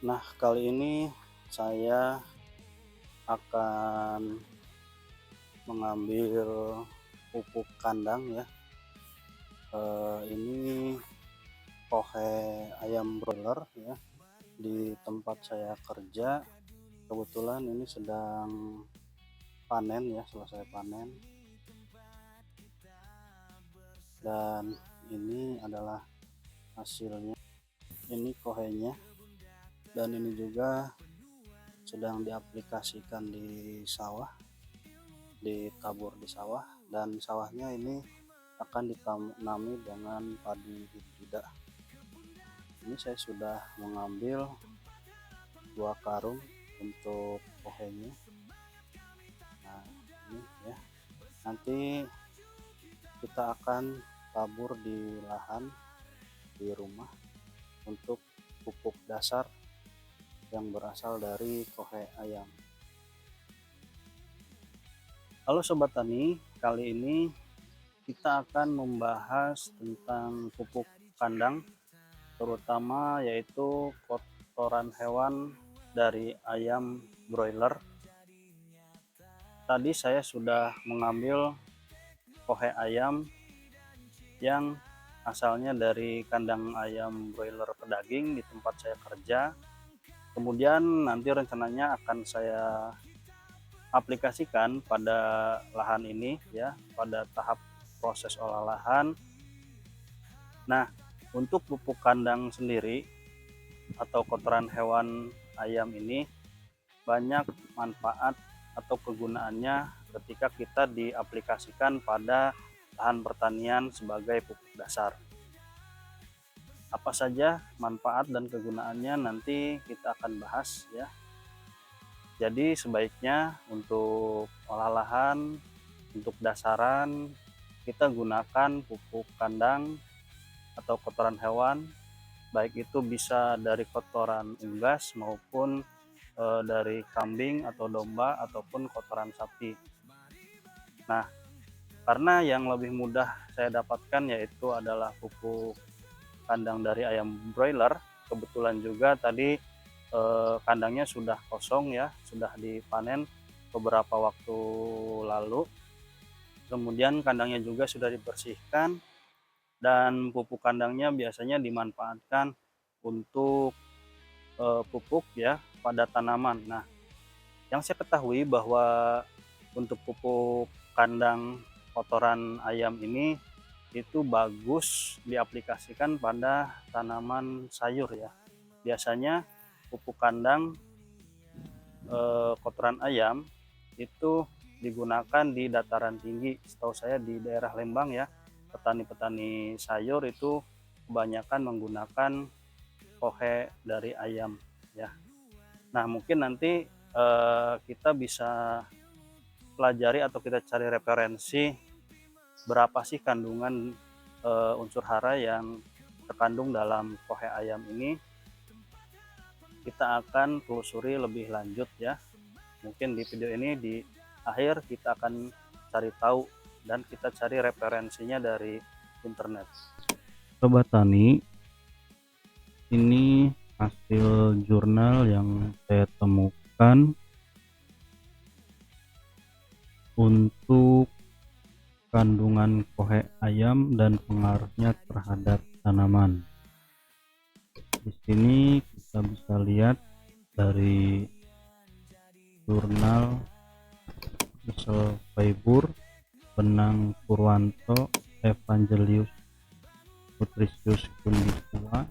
Nah, kali ini saya akan mengambil pupuk kandang ya. Ini pohe ayam broiler ya di tempat saya kerja. Kebetulan ini sedang panen ya, selesai panen. Dan ini adalah hasilnya. Ini kohenya dan ini juga sedang diaplikasikan di sawah, ditabur di sawah, dan sawahnya ini akan ditanami dengan padi hibrida. Ini saya sudah mengambil 2 karung untuk pohonnya. Nah, ini ya. Nanti kita akan tabur di lahan di rumah untuk pupuk dasar yang berasal dari kohe ayam. Halo Sobat Tani, kali ini kita akan membahas tentang pupuk kandang, terutama yaitu kotoran hewan dari ayam broiler. Tadi saya sudah mengambil kohe ayam yang asalnya dari kandang ayam broiler pedaging di tempat saya kerja. Kemudian nanti rencananya akan saya aplikasikan pada lahan ini ya, pada tahap proses olahan. Nah, untuk pupuk kandang sendiri atau kotoran hewan ayam ini banyak manfaat atau kegunaannya ketika kita diaplikasikan pada lahan pertanian sebagai pupuk dasar. Apa saja manfaat dan kegunaannya nanti kita akan bahas ya. Jadi sebaiknya untuk olah lahan, untuk dasaran kita gunakan pupuk kandang atau kotoran hewan, baik itu bisa dari kotoran unggas maupun dari kambing atau domba ataupun kotoran sapi. Nah, karena yang lebih mudah saya dapatkan yaitu adalah pupuk kandang dari ayam broiler. Kebetulan juga tadi kandangnya sudah kosong ya, sudah dipanen beberapa waktu lalu. Kemudian kandangnya juga sudah dibersihkan dan pupuk kandangnya biasanya dimanfaatkan untuk pupuk ya pada tanaman. Nah, yang saya ketahui bahwa untuk pupuk kandang kotoran ayam ini itu bagus diaplikasikan pada tanaman sayur ya. Biasanya pupuk kandang kotoran ayam itu digunakan di dataran tinggi. Setahu saya di daerah Lembang ya, petani-petani sayur itu kebanyakan menggunakan kohe dari ayam ya. Nah, mungkin nanti kita bisa pelajari atau kita cari referensi berapa sih kandungan unsur hara yang terkandung dalam kohe ayam ini. Kita akan telusuri lebih lanjut ya. Mungkin di video ini di akhir kita akan cari tahu dan kita cari referensinya dari internet. Sobat Tani, ini hasil jurnal yang saya temukan untuk kandungan kohe ayam dan pengaruhnya terhadap tanaman. Di sini kita bisa lihat dari jurnal Fiber, Benang Purwanto, Evangelius Nutrisius Kundiswa.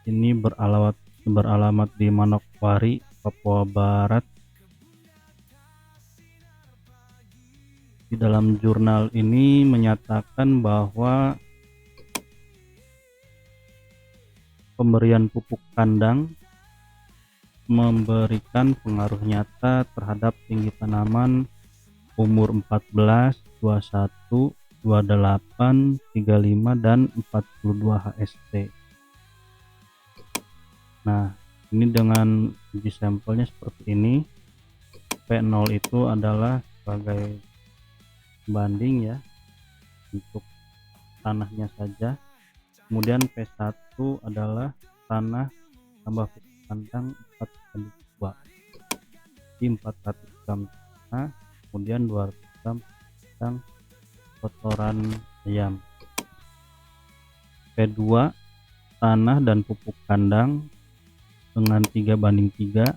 Ini beralamat di Manokwari, Papua Barat. Di dalam jurnal ini menyatakan bahwa pemberian pupuk kandang memberikan pengaruh nyata terhadap tinggi tanaman umur 14, 21, 28, 35, dan 42 HST. Nah, ini dengan uji sampelnya seperti ini. P0 itu adalah sebagai banding ya untuk tanahnya saja. Kemudian P1 adalah tanah tambah pupuk kandang 4:2, di 400 gram tanah, kemudian 200 gram kandang kotoran ayam. P2 tanah dan pupuk kandang dengan 3:3,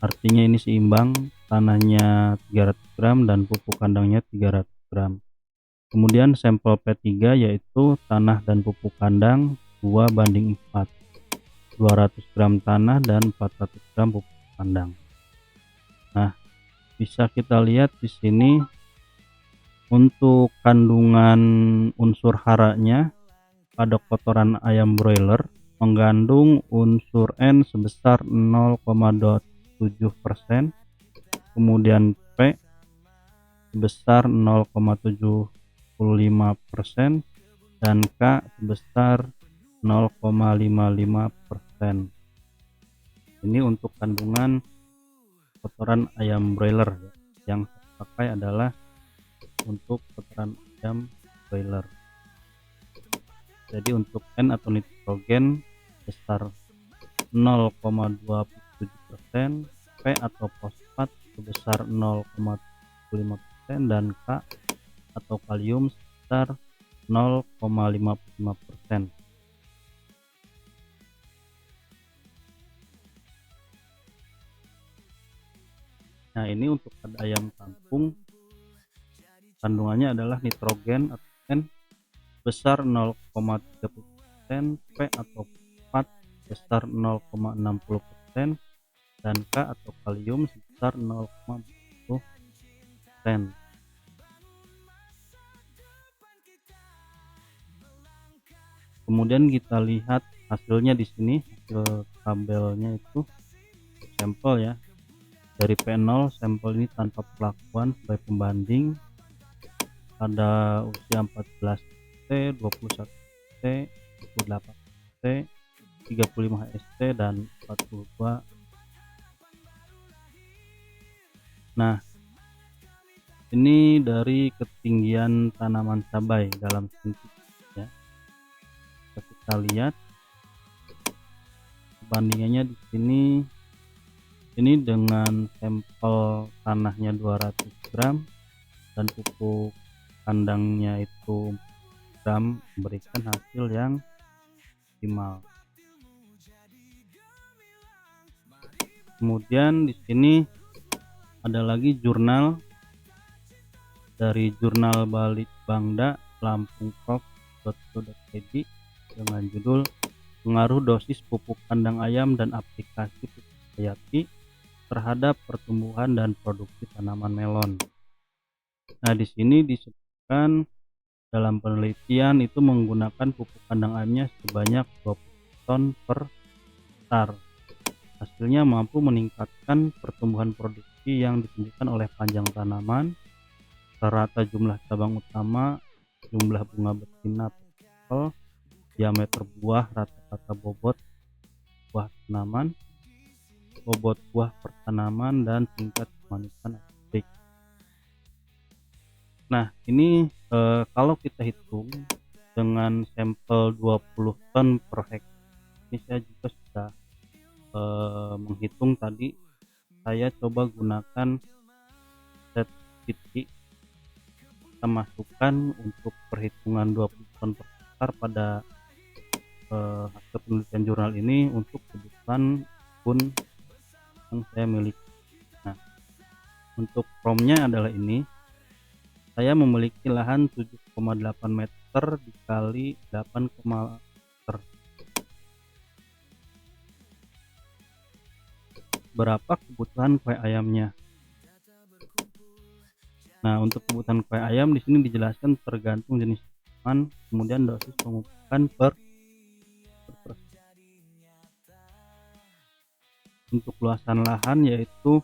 artinya ini seimbang, tanahnya 300 gram dan pupuk kandangnya 300 gram. Kemudian sampel P3 yaitu tanah dan pupuk kandang 2:4, 200 gram tanah dan 400 gram pupuk kandang. Nah, bisa kita lihat di sini untuk kandungan unsur haranya pada kotoran ayam broiler mengandung unsur N sebesar 0,27%, kemudian P sebesar 0,75% dan K sebesar 0,55%. Ini untuk kandungan kotoran ayam broiler. Yang saya pakai adalah untuk kotoran ayam broiler. Jadi untuk N atau nitrogen sebesar 0,27%, P atau fosfat sebesar 0,75% dan K atau kalium sebesar 0,55%. Nah, ini untuk pada ayam kampung kandungannya adalah nitrogen atau N sebesar 0,30%, P atau fosfat sebesar 0,60% dan K atau kalium sebesar 0,40%. Kemudian kita lihat hasilnya di sini, hasil tabelnya itu sampel ya. Dari P0 sampel ini tanpa perlakuan sebagai pembanding pada usia 14 ST, 21 ST, 28 ST, 35 ST dan 42. Nah, ini dari ketinggian tanaman cabai dalam senti ya. Kita lihat perbandingannya di sini. Ini dengan sampel tanahnya 200 gram dan pupuk kandangnya itu gram memberikan hasil yang optimal. Kemudian di sini ada lagi jurnal dari jurnal Balitbangda Lampung.co.id dengan judul Pengaruh Dosis Pupuk Kandang Ayam dan Aplikasi Pupuk Hayati terhadap pertumbuhan dan produksi tanaman melon. Nah, di sini disebutkan dalam penelitian itu menggunakan pupuk kandang ayamnya sebanyak 20 ton per hektar. Hasilnya mampu meningkatkan pertumbuhan produksi yang ditunjukkan oleh panjang tanaman, rata jumlah cabang utama, jumlah bunga betina per diameter buah, rata-rata bobot buah tanaman, bobot buah per tanaman, dan tingkat kemanisan aerobic. Nah, ini kalau kita hitung dengan sampel 20 ton per hektar, ini saya juga sudah menghitung tadi. Saya coba gunakan set titik, kita masukkan untuk perhitungan 20 ton per hektar pada hasil penelitian jurnal ini untuk kebutuhan kebun yang saya miliki. Nah, untuk promnya adalah ini. Saya memiliki lahan 7,8 meter dikali 8 meter. Berapa kebutuhan kue ayamnya? Nah, untuk kebutuhan kue ayam di sini dijelaskan tergantung jenis tanaman, kemudian dosis pemupukan per. Untuk luasan lahan yaitu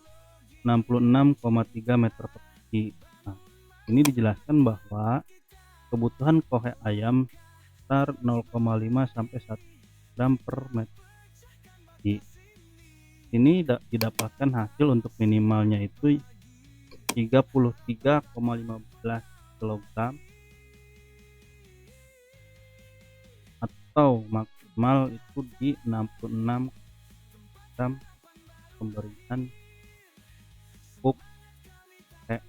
66,3 meter persegi. Nah, ini dijelaskan bahwa kebutuhan kohe ayam sekitar 0,5 sampai 1 gram per meter persegi. Ini didapatkan hasil untuk minimalnya itu 33,15 kg atau maksimal itu di 66 gram pemberian pupuk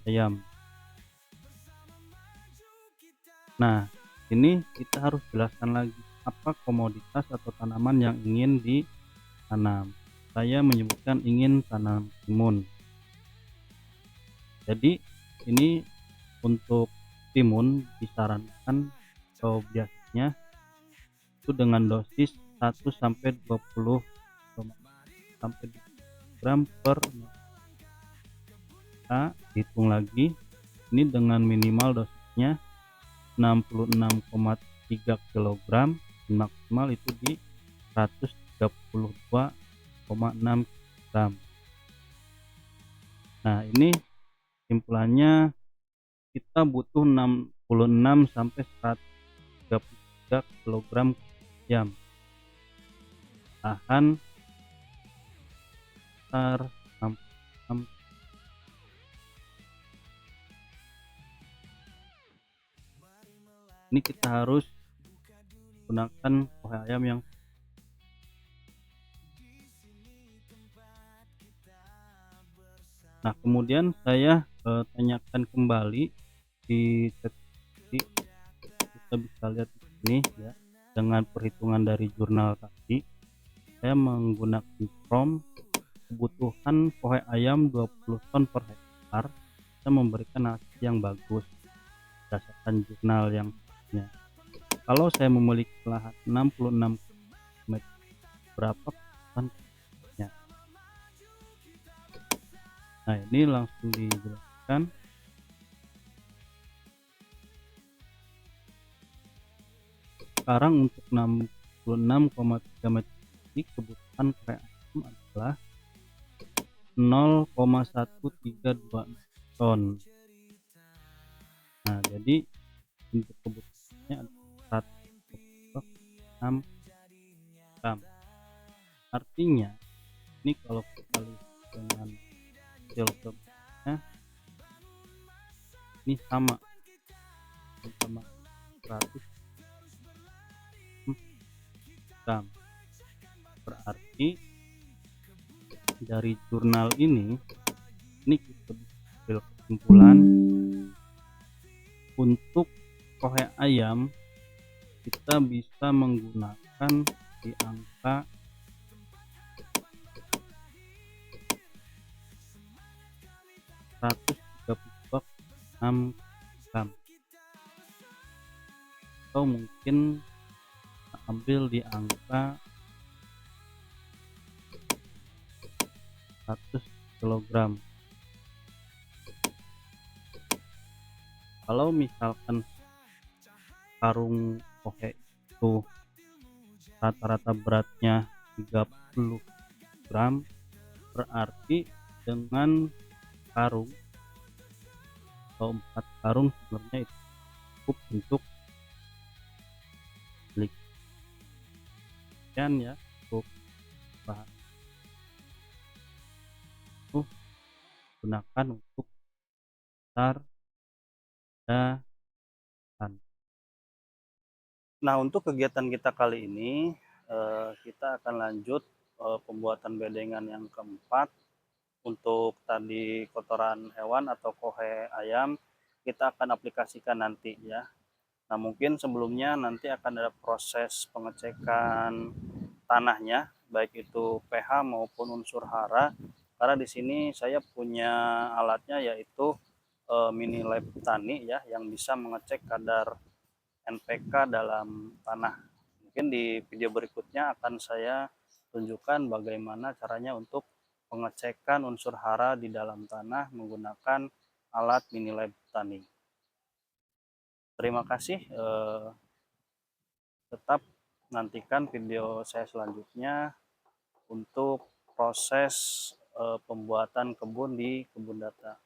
ayam. Nah, ini kita harus jelaskan lagi apa komoditas atau tanaman yang ingin ditanam. Saya menyebutkan ingin tanam timun. Jadi ini untuk timun disarankan atau biasanya itu dengan dosis 1 sampai 20 sampai gram per. Kita hitung lagi, ini dengan minimal dosisnya 66,3 kg dan maksimal itu di 132,6 gram. Nah, ini simpulannya kita butuh 66 sampai 133 kg ayam. Tahan sekitar 66. Ini kita harus gunakan kohe ayam yang. Nah, kemudian saya tanyakan kembali di seksi, kita bisa lihat di sini ya, dengan perhitungan dari jurnal tadi saya menggunakan from kebutuhan kohe ayam 20 ton per hektar, kita memberikan hasil yang bagus berdasarkan jurnal yang punya. Kalau saya memiliki lahan 66 meter, berapa ton-nya? Nah, ini langsung dijelaskan. Sekarang untuk 66,3 meter ini kebutuhan kohe ayam adalah 0,132 ton. Nah, jadi untuk kebutuhannya adalah 126 gram. Artinya ini kalau kita lihat dengan hasil kebutuhannya ini sama 100 gram. Berarti dari jurnal ini kita bisa ambil kesimpulan untuk kohe ayam kita bisa menggunakan di angka 132,6 gram, atau mungkin ambil di angka 100 kg. Kalau misalkan karung kohe itu rata-rata beratnya 30 gram, berarti dengan karung atau 4 karung sebenarnya itu cukup untuk beli. Sekian ya untuk bahan itu gunakan untuk besar dan. Nah, untuk kegiatan kita kali ini kita akan lanjut pembuatan bedengan yang keempat. Untuk tadi kotoran hewan atau kohe ayam kita akan aplikasikan nanti ya. Nah, mungkin sebelumnya nanti akan ada proses pengecekan tanahnya, baik itu pH maupun unsur hara. Karena di sini saya punya alatnya yaitu mini lab tani ya, yang bisa mengecek kadar NPK dalam tanah. Mungkin di video berikutnya akan saya tunjukkan bagaimana caranya untuk pengecekan unsur hara di dalam tanah menggunakan alat mini lab tani. Terima kasih. Tetap nantikan video saya selanjutnya untuk proses pembuatan kebun di Kebun Data.